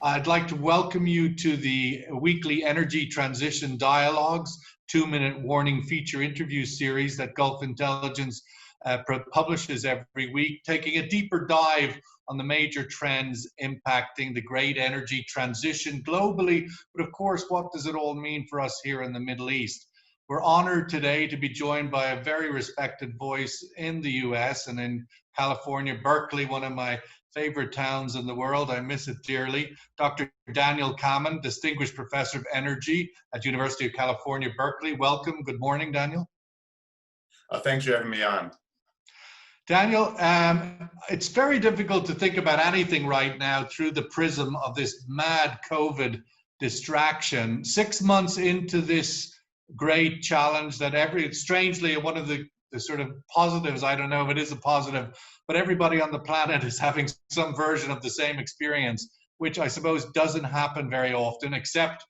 I'd like to welcome you to the weekly Energy Transition Dialogues 2-minute warning feature interview series that Gulf Intelligence publishes every week, taking a deeper dive on the major trends impacting the great energy transition globally. But of course, what does it all mean for us here in the Middle East? We're honored today to be joined by a very respected voice in the US and in California, Berkeley, one of my favorite towns in the world. I miss it dearly. Dr. Daniel Kammen, Distinguished Professor of Energy at University of California, Berkeley. Welcome. Good morning, Daniel. Thanks for having me on. Daniel, it's very difficult to think about anything right now through the prism of this mad COVID distraction. 6 months into this great challenge that strangely, one of the sort of positives, I don't know if it is a positive, but everybody on the planet is having some version of the same experience, which I suppose doesn't happen very often, except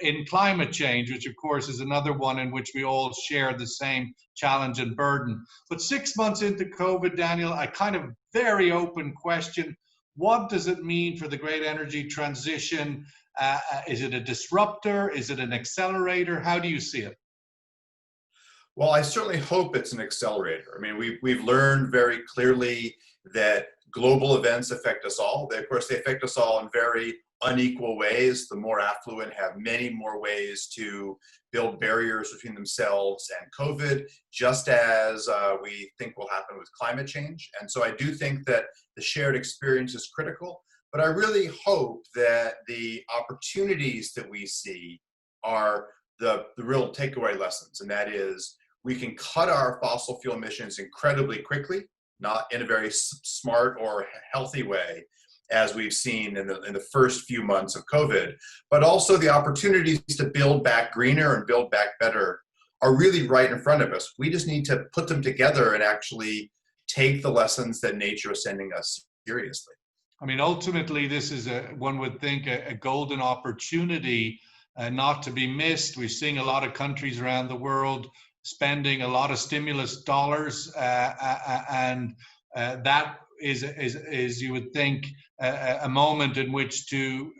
in climate change, which of course is another one in which we all share the same challenge and burden. But 6 months into COVID, Daniel, I kind of very open question, what does it mean for the great energy transition? Is it a disruptor? Is it an accelerator? How do you see it? Well, I certainly hope it's an accelerator. I mean, we've learned very clearly that global events affect us all. Of course, they affect us all in very unequal ways. The more affluent have many more ways to build barriers between themselves and COVID, just as we think will happen with climate change. And so I do think that the shared experience is critical, but I really hope that the opportunities that we see are the real takeaway lessons, and that is we can cut our fossil fuel emissions incredibly quickly, not in a very smart or healthy way, as we've seen in the first few months of COVID, but also the opportunities to build back greener and build back better are really right in front of us. We just need to put them together and actually take the lessons that nature is sending us seriously. I mean, ultimately, this is one would think a golden opportunity not to be missed. We're seeing a lot of countries around the world spending a lot of stimulus dollars, and that is you would think a moment in which to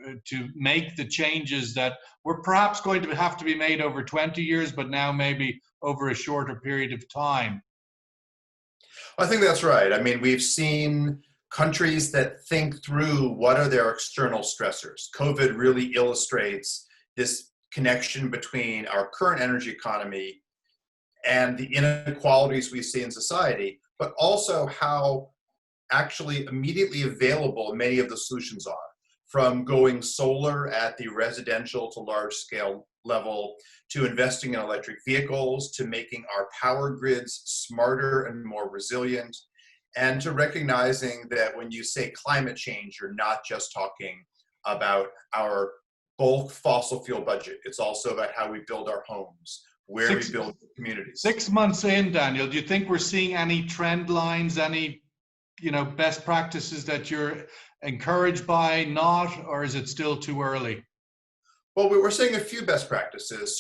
make the changes that were perhaps going to have to be made over 20 years, but now maybe over a shorter period of time. I think that's right. I mean, we've seen countries that think through what are their external stressors. COVID really illustrates this connection between our current energy economy and the inequalities we see in society, but also how actually immediately available many of the solutions are, from going solar at the residential to large scale level, to investing in electric vehicles, to making our power grids smarter and more resilient, and to recognizing that when you say climate change, you're not just talking about our bulk fossil fuel budget. It's also about how we build our homes, where we build communities. 6 months in, Daniel, do you think we're seeing any trend lines, any best practices that you're encouraged by, not, or is it still too early? Well, we're seeing a few best practices.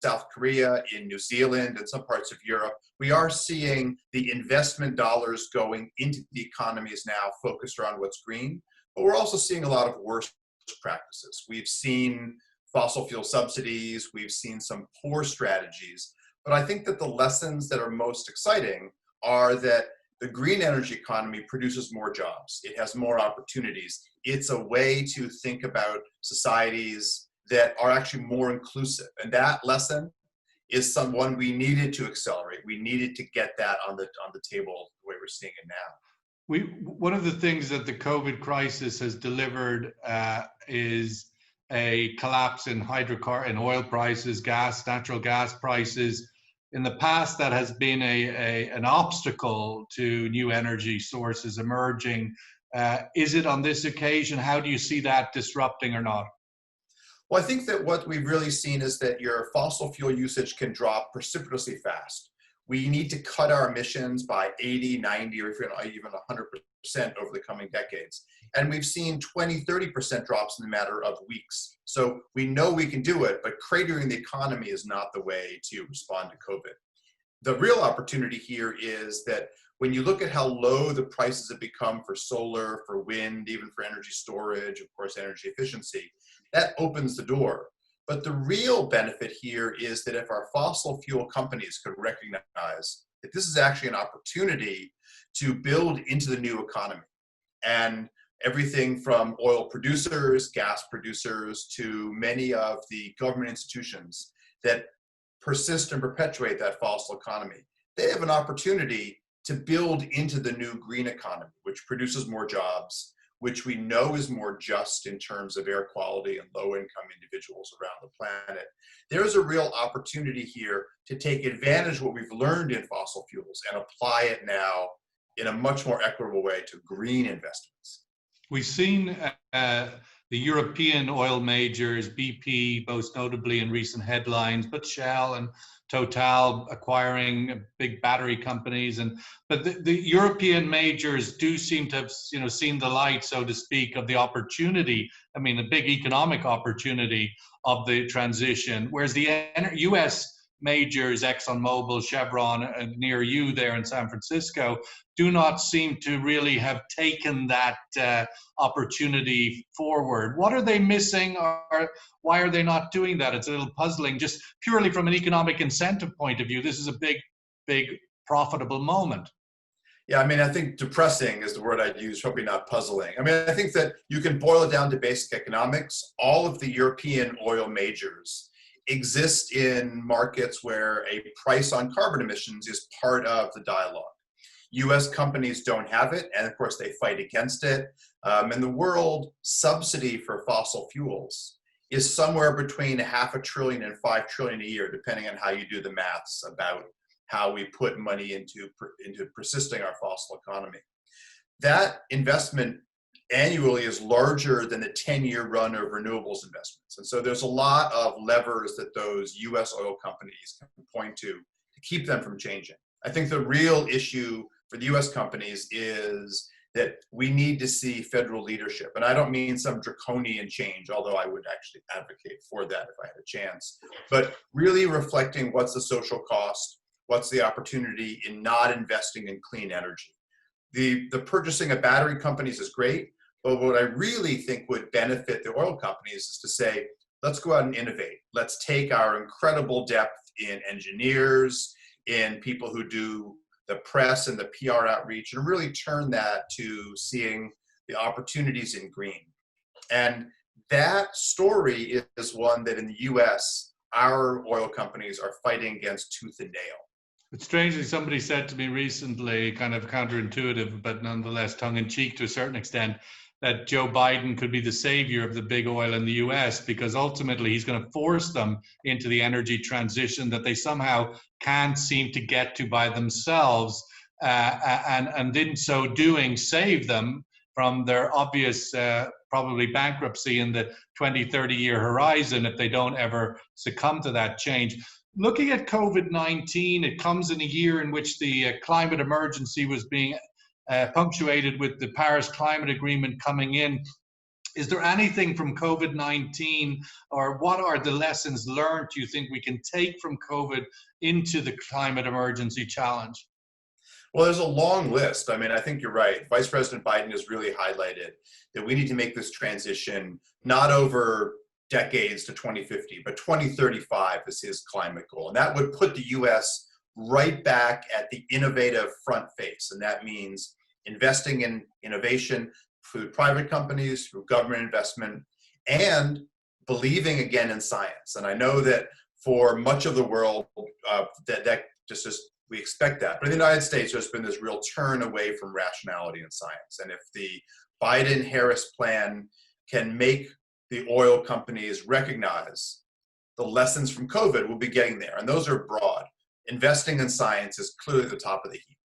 South Korea, in New Zealand, and some parts of Europe, we are seeing the investment dollars going into the economies now focused around what's green, but we're also seeing a lot of worst practices. We've seen fossil fuel subsidies, we've seen some poor strategies, but I think that the lessons that are most exciting are that the green energy economy produces more jobs. It has more opportunities. It's a way to think about societies that are actually more inclusive. And that lesson is one we needed to accelerate. We needed to get that on the table the way we're seeing it now. One of the things that the COVID crisis has delivered is a collapse in oil prices, natural gas prices. In the past, that has been an obstacle to new energy sources emerging. Is it on this occasion? How do you see that disrupting or not? Well, I think that what we've really seen is that your fossil fuel usage can drop precipitously fast. We need to cut our emissions by 80, 90, or even 100% over the coming decades. And we've seen 20, 30% drops in a matter of weeks. So we know we can do it, but cratering the economy is not the way to respond to COVID. The real opportunity here is that when you look at how low the prices have become for solar, for wind, even for energy storage, of course, energy efficiency, that opens the door. But the real benefit here is that if our fossil fuel companies could recognize that this is actually an opportunity to build into the new economy, and everything from oil producers, gas producers, to many of the government institutions that persist and perpetuate that fossil economy, they have an opportunity to build into the new green economy, which produces more jobs, which we know is more just in terms of air quality and low-income individuals around the planet. There's a real opportunity here to take advantage of what we've learned in fossil fuels and apply it now in a much more equitable way to green investments. We've seen the European oil majors, BP most notably in recent headlines, but Shell and Total acquiring big battery companies, but the European majors do seem to have seen the light, so to speak, of the opportunity. I mean, a big economic opportunity of the transition, whereas the U.S. majors, ExxonMobil, Chevron, near you there in San Francisco, do not seem to really have taken that opportunity forward. What are they missing, or why are they not doing that? It's a little puzzling, just purely from an economic incentive point of view. This is a big profitable moment. Yeah, I mean, I think depressing is the word I'd use, probably not puzzling. I mean, I think that you can boil it down to basic economics. All of the European oil majors exist in markets where a price on carbon emissions is part of the dialogue. US companies don't have it, and of course they fight against it. And the world subsidy for fossil fuels is somewhere between $500 billion and $5 trillion a year, depending on how you do the maths about how we put money into persisting our fossil economy. That investment annually is larger than the 10-year run of renewables investments. And so there's a lot of levers that those US oil companies can point to keep them from changing. I think the real issue for the US companies is that we need to see federal leadership. And I don't mean some draconian change, although I would actually advocate for that if I had a chance, but really reflecting what's the social cost, what's the opportunity in not investing in clean energy. The purchasing of battery companies is great, but what I really think would benefit the oil companies is to say, let's go out and innovate. Let's take our incredible depth in engineers, in people who do the press and the PR outreach, and really turn that to seeing the opportunities in green. And that story is one that in the US, our oil companies are fighting against tooth and nail. But strangely, somebody said to me recently, kind of counterintuitive, but nonetheless tongue-in-cheek to a certain extent, that Joe Biden could be the savior of the big oil in the US, because ultimately he's going to force them into the energy transition that they somehow can't seem to get to by themselves, and in so doing save them from their obvious probably bankruptcy in the 20, 30-year horizon if they don't ever succumb to that change. Looking at COVID-19, it comes in a year in which the climate emergency was being punctuated with the Paris Climate Agreement coming in. Is there anything from COVID-19, or what are the lessons learned you think we can take from COVID into the climate emergency challenge? Well, there's a long list. I mean, I think you're right. Vice President Biden has really highlighted that we need to make this transition not over decades to 2050, but 2035 is his climate goal. And that would put the US right back at the innovative front face. And that means investing in innovation through private companies, through government investment, and believing again in science. And I know that for much of the world, that just we expect that. But in the United States, there's been this real turn away from rationality in science. And if the Biden-Harris plan can make the oil companies recognize the lessons from COVID, we'll be getting there. And those are broad. Investing in science is clearly the top of the heap.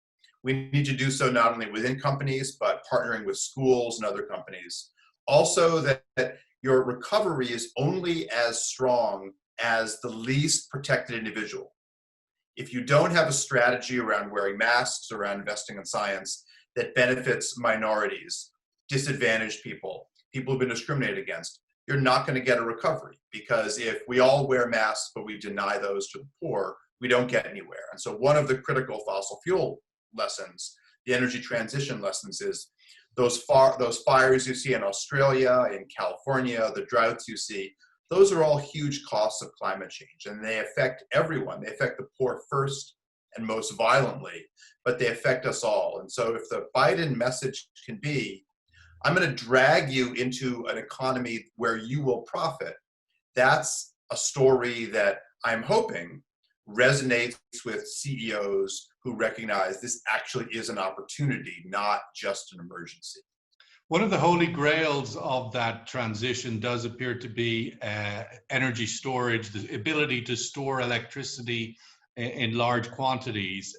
We need to do so not only within companies, but partnering with schools and other companies. Also, that your recovery is only as strong as the least protected individual. If you don't have a strategy around wearing masks, around investing in science that benefits minorities, disadvantaged people, people who've been discriminated against, you're not going to get a recovery. Because if we all wear masks, but we deny those to the poor, we don't get anywhere. And so one of the critical fossil fuel lessons, the energy transition lessons, is those fires you see in Australia, in California, the droughts you see, those are all huge costs of climate change, and they affect everyone. They affect the poor first and most violently, but they affect us all. And so if the Biden message can be, I'm going to drag you into an economy where you will profit, that's a story that I'm hoping resonates with CEOs who recognize this actually is an opportunity, not just an emergency. One of the holy grails of that transition does appear to be energy storage, the ability to store electricity in large quantities.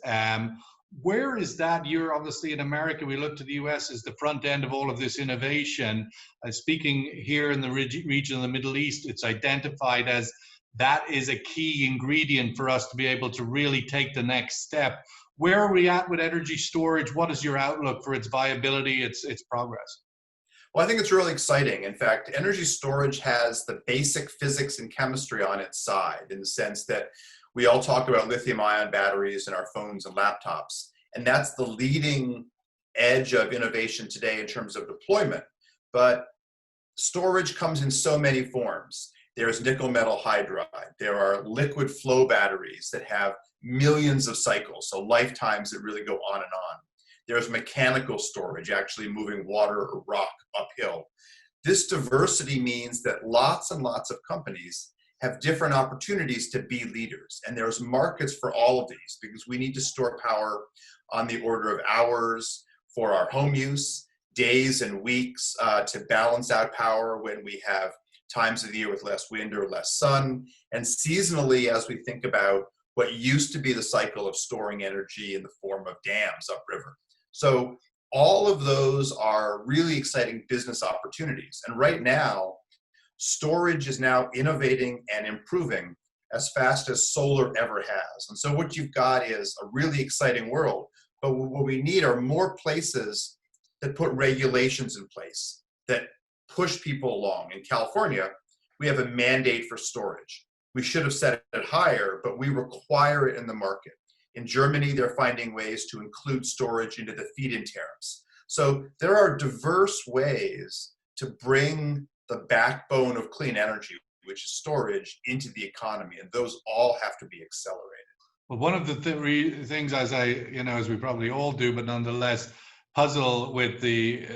Where is that? You're obviously in America. We look to the US as the front end of all of this innovation. Speaking here in the region of the Middle East, it's identified as that is a key ingredient for us to be able to really take the next step. Where are we at with energy storage? What is your outlook for its viability, its progress? Well, I think it's really exciting. In fact, energy storage has the basic physics and chemistry on its side, in the sense that we all talk about lithium-ion batteries in our phones and laptops, and that's the leading edge of innovation today in terms of deployment. But storage comes in so many forms. There's nickel metal hydride. There are liquid flow batteries that have millions of cycles, so lifetimes that really go on and on. There's mechanical storage, actually moving water or rock uphill. This diversity means that lots and lots of companies have different opportunities to be leaders. And there's markets for all of these, because we need to store power on the order of hours for our home use, days and weeks to balance out power when we have times of the year with less wind or less sun, and seasonally as we think about what used to be the cycle of storing energy in the form of dams upriver. So all of those are really exciting business opportunities. And right now, storage is now innovating and improving as fast as solar ever has. And so what you've got is a really exciting world. But what we need are more places that put regulations in place that push people along. In California, we have a mandate for storage. We should have set it higher, but we require it in the market. In Germany, they're finding ways to include storage into the feed-in tariffs. So there are diverse ways to bring the backbone of clean energy, which is storage, into the economy, and those all have to be accelerated. Well, one of the things, as we probably all do, but nonetheless, puzzle with the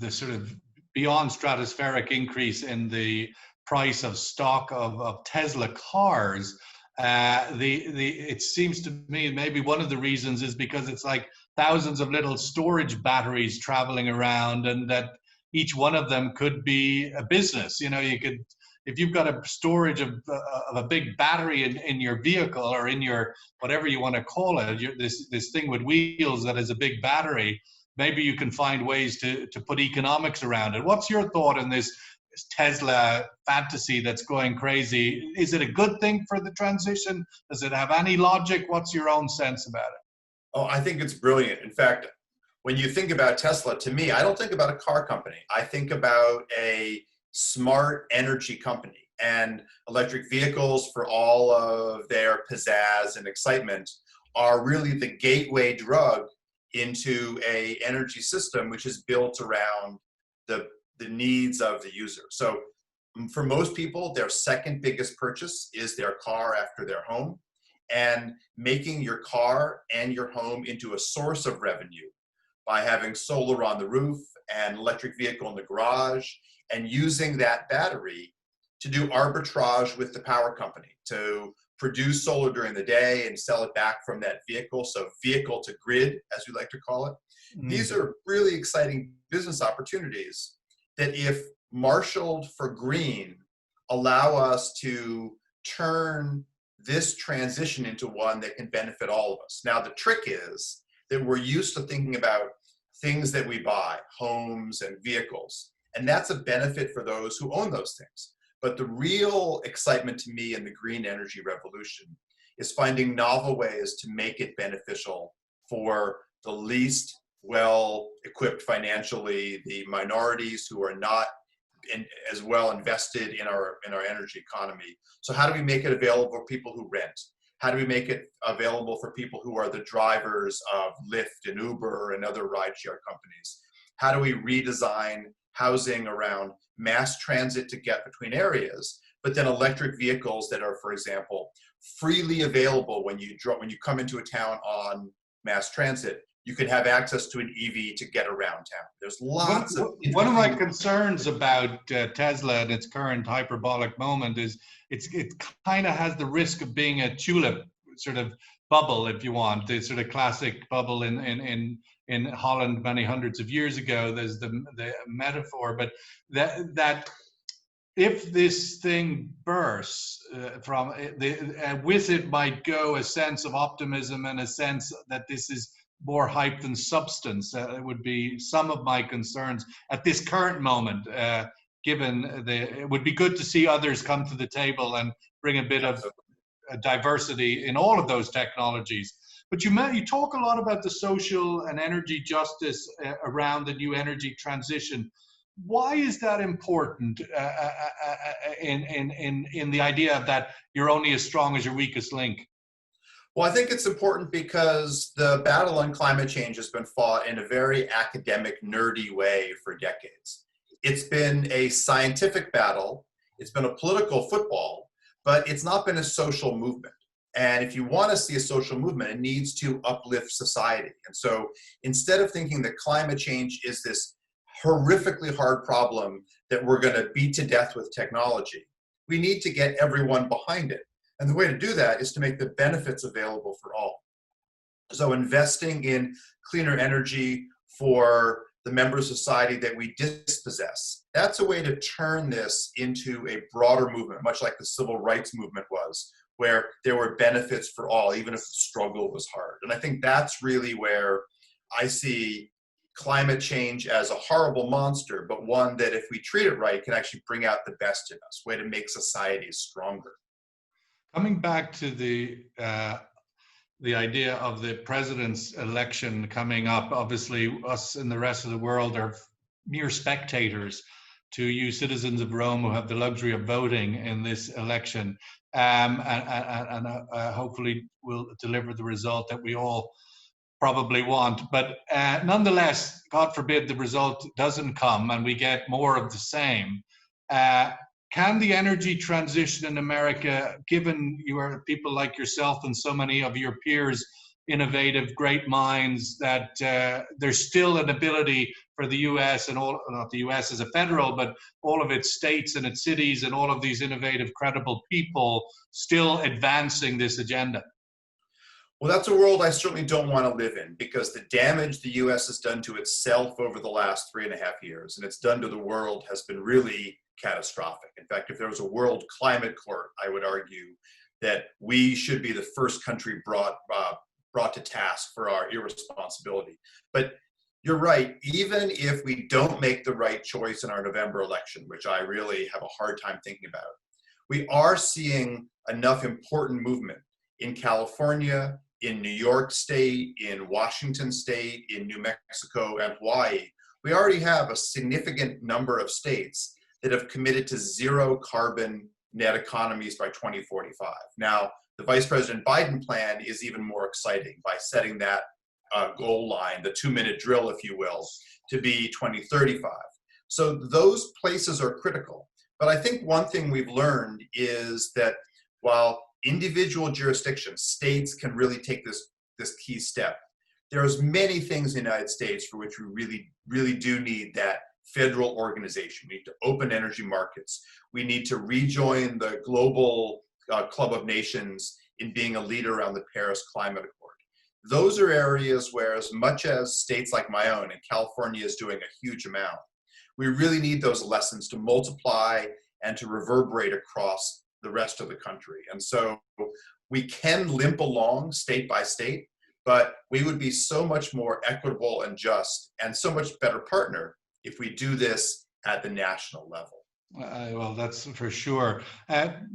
sort of beyond stratospheric increase in the price of stock of Tesla cars. It seems to me maybe one of the reasons is because it's like thousands of little storage batteries traveling around, and that each one of them could be a business. You could, if you've got a storage of a big battery in your vehicle, or in your whatever you want to call it, this thing with wheels that is a big battery, maybe you can find ways to put economics around it. What's your thought on this Tesla fantasy that's going crazy? Is it a good thing for the transition? Does it have any logic? What's your own sense about it? Oh, I think it's brilliant. In fact, when you think about Tesla, to me, I don't think about a car company. I think about a smart energy company, and electric vehicles, for all of their pizzazz and excitement, are really the gateway drug into a energy system which is built around the needs of the user. So for most people, their second biggest purchase is their car after their home, and making your car and your home into a source of revenue by having solar on the roof and electric vehicle in the garage, and using that battery to do arbitrage with the power company, to produce solar during the day and sell it back from that vehicle. So vehicle to grid, as we like to call it. These are really exciting business opportunities that, if marshaled for green, allow us to turn this transition into one that can benefit all of us. Now, the trick is that we're used to thinking about things that we buy, homes and vehicles, and that's a benefit for those who own those things. But the real excitement to me in the green energy revolution is finding novel ways to make it beneficial for the least well-equipped financially, the minorities who are not as well invested in our energy economy. So how do we make it available for people who rent? How do we make it available for people who are the drivers of Lyft and Uber and other rideshare companies? How do we redesign housing around mass transit to get between areas, but then electric vehicles that are, for example, freely available when you come into a town on mass transit? You can have access to an EV to get around town. There's lots of one of my concerns about Tesla at its current hyperbolic moment is it kind of has the risk of being a tulip sort of bubble, if you want, the sort of classic bubble in Holland many hundreds of years ago. There's the metaphor, but that if this thing bursts with it might go a sense of optimism and a sense that this is more hype than substance. It would be some of my concerns at this current moment, given it would be good to see others come to the table and bring a bit of diversity in all of those technologies. But you talk a lot about the social and energy justice around the new energy transition. Why is that important in the idea that you're only as strong as your weakest link? Well, I think it's important because the battle on climate change has been fought in a very academic, nerdy way for decades. It's been a scientific battle, it's been a political football, but it's not been a social movement. And if you want to see a social movement, it needs to uplift society. And so instead of thinking that climate change is this horrifically hard problem that we're going to beat to death with technology, we need to get everyone behind it. And the way to do that is to make the benefits available for all. So investing in cleaner energy for the members of society that we dispossess, that's a way to turn this into a broader movement, much like the civil rights movement was, where there were benefits for all, even if the struggle was hard. And I think that's really where I see climate change as a horrible monster, but one that if we treat it right, can actually bring out the best in us, way to make societies stronger. Coming back to the idea of the president's election coming up, obviously us and the rest of the world are mere spectators to you citizens of Rome who have the luxury of voting in this election, and hopefully will deliver the result that we all probably want. But nonetheless, God forbid the result doesn't come and we get more of the same. Can the energy transition in America, given you are people like yourself and so many of your peers, innovative, great minds, that there's still an ability for the US and all, not the US as a federal, but all of its states and its cities and all of these innovative, credible people still advancing this agenda? Well, that's a world I certainly don't want to live in, because the damage the US has done to itself over the last 3.5 years, and it's done to the world, has been really catastrophic. In fact, if there was a world climate court, I would argue that we should be the first country brought to task for our irresponsibility. But you're right, even if we don't make the right choice in our November election, which I really have a hard time thinking about, we are seeing enough important movement in California, in New York State, in Washington State, in New Mexico, and Hawaii. We already have a significant number of states that have committed to zero carbon net economies by 2045. Now, the Vice President Biden plan is even more exciting by setting that goal line, the 2-minute drill, if you will, to be 2035. So those places are critical. But I think one thing we've learned is that while individual jurisdictions, states can really take this key step, there's many things in the United States for which we really do need that federal organization. We need to open energy markets. We need to rejoin the global club of nations in being a leader around the Paris Climate Accord. Those are areas where, as much as states like my own, and California is doing a huge amount, we really need those lessons to multiply and to reverberate across the rest of the country. And so we can limp along state by state, but we would be so much more equitable and just and so much better partner if we do this at the national level. Well, that's for sure.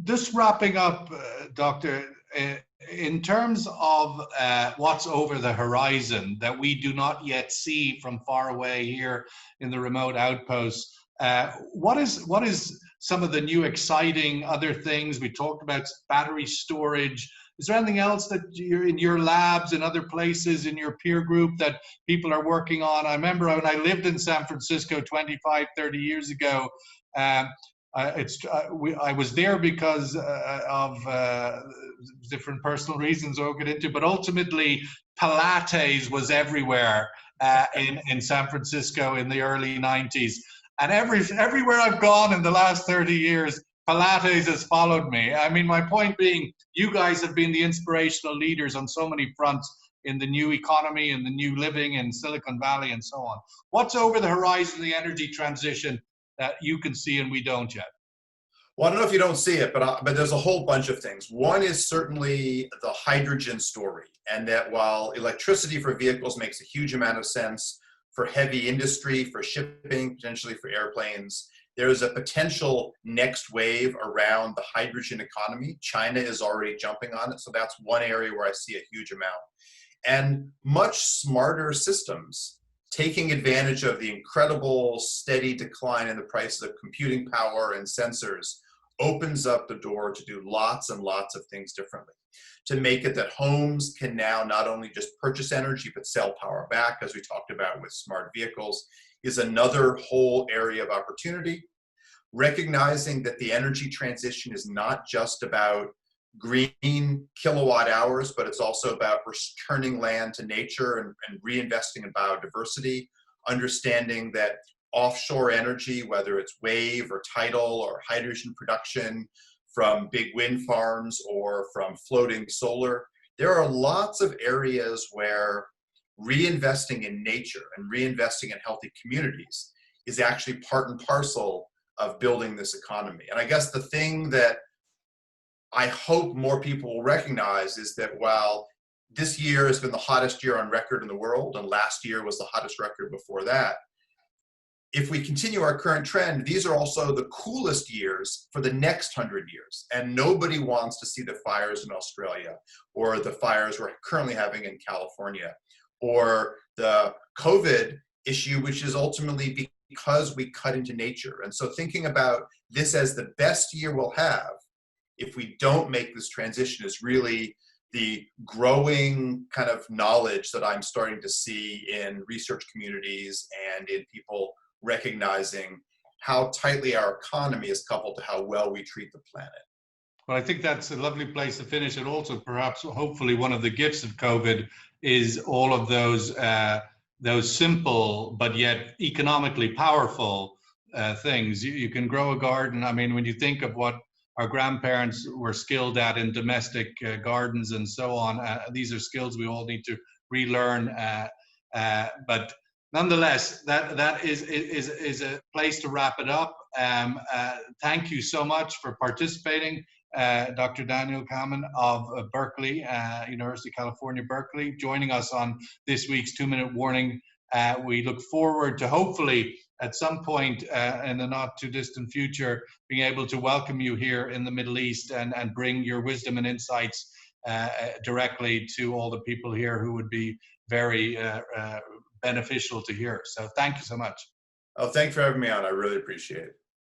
Just wrapping up, Doctor, in terms of what's over the horizon that we do not yet see from far away here in the remote outposts, what is some of the new exciting other things? We talked about battery storage. Is there anything else that you're in your labs and other places in your peer group that people are working on? I remember when I lived in San Francisco 25, 30 years ago, I was there because of different personal reasons I won't get into, but ultimately Pilates was everywhere in San Francisco in the early 90s. And everywhere I've gone in the last 30 years, Pilates has followed me. I mean, my point being, you guys have been the inspirational leaders on so many fronts in the new economy and the new living in Silicon Valley and so on. What's over the horizon of the energy transition that you can see and we don't yet? Well, I don't know if you don't see it, but there's a whole bunch of things. One is certainly the hydrogen story, and that while electricity for vehicles makes a huge amount of sense for heavy industry, for shipping, potentially for airplanes, there is a potential next wave around the hydrogen economy. China is already jumping on it, so that's one area where I see a huge amount. And much smarter systems taking advantage of the incredible steady decline in the prices of computing power and sensors opens up the door to do lots and lots of things differently. To make it that homes can now not only just purchase energy, but sell power back, as we talked about with smart vehicles, is another whole area of opportunity. Recognizing that the energy transition is not just about green kilowatt hours, but it's also about returning land to nature and reinvesting in biodiversity, understanding that offshore energy, whether it's wave or tidal or hydrogen production from big wind farms or from floating solar, there are lots of areas where reinvesting in nature and reinvesting in healthy communities is actually part and parcel of building this economy. And I guess the thing that I hope more people will recognize is that while this year has been the hottest year on record in the world, and last year was the hottest record before that, if we continue our current trend, these are also the coolest years for the next 100 years. And nobody wants to see the fires in Australia, or the fires we're currently having in California, or the COVID issue, which is ultimately because we cut into nature. And so thinking about this as the best year we'll have if we don't make this transition is really the growing kind of knowledge that I'm starting to see in research communities and in people recognizing how tightly our economy is coupled to how well we treat the planet. Well, I think that's a lovely place to finish. And also, perhaps, hopefully, one of the gifts of COVID is all of those simple but yet economically powerful things. You can grow a garden. I mean, when you think of what our grandparents were skilled at in domestic gardens and so on, these are skills we all need to relearn. But nonetheless, that is a place to wrap it up. Thank you so much for participating, Dr. Daniel Kammen of Berkeley, University of California, Berkeley, joining us on this week's 2-Minute Warning. We look forward to hopefully at some point in the not too distant future being able to welcome you here in the Middle East and bring your wisdom and insights directly to all the people here who would be very beneficial to hear. So thank you so much. Oh, thanks for having me on. I really appreciate it.